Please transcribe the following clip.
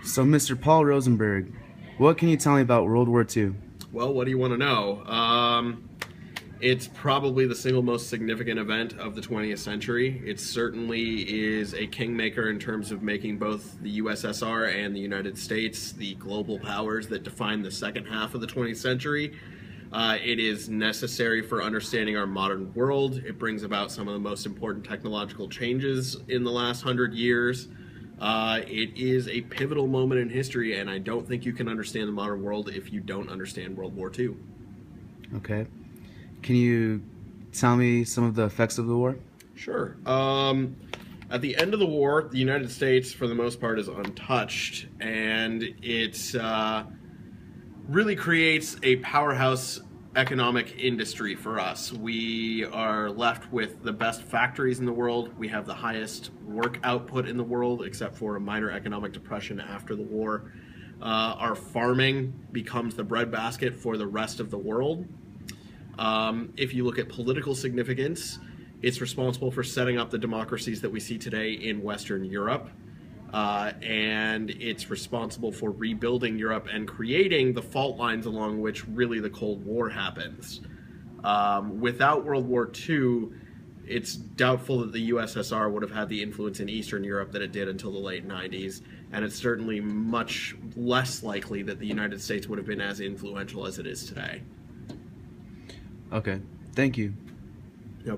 So, Mr. Paul Rosenberg, what can you tell me about World War II? Well, what do you want to know? It's probably the single most significant event of the 20th century. It certainly is a kingmaker in terms of making both the USSR and the United States the global powers that define the second half of the 20th century. It is necessary for understanding our modern world. It brings about some of the most important technological changes in the last 100 years. It is a pivotal moment in history, and I don't think you can understand the modern world if you don't understand World War II. Okay. Can you tell me some of the effects of the war? Sure. At the end of the war, the United States, for the most part, is untouched, and it really creates a powerhouse economic industry for us. We are left with the best factories in the world. We have the highest work output in the world, except for a minor economic depression after the war. Our farming becomes the breadbasket for the rest of the world. If you look at political significance, it's responsible for setting up the democracies that we see today in Western Europe. And it's responsible for rebuilding Europe and creating the fault lines along which really the Cold War happens. Without World War II, it's doubtful that the USSR would have had the influence in Eastern Europe that it did until the late 90s, and it's certainly much less likely that the United States would have been as influential as it is today. Okay. Thank you.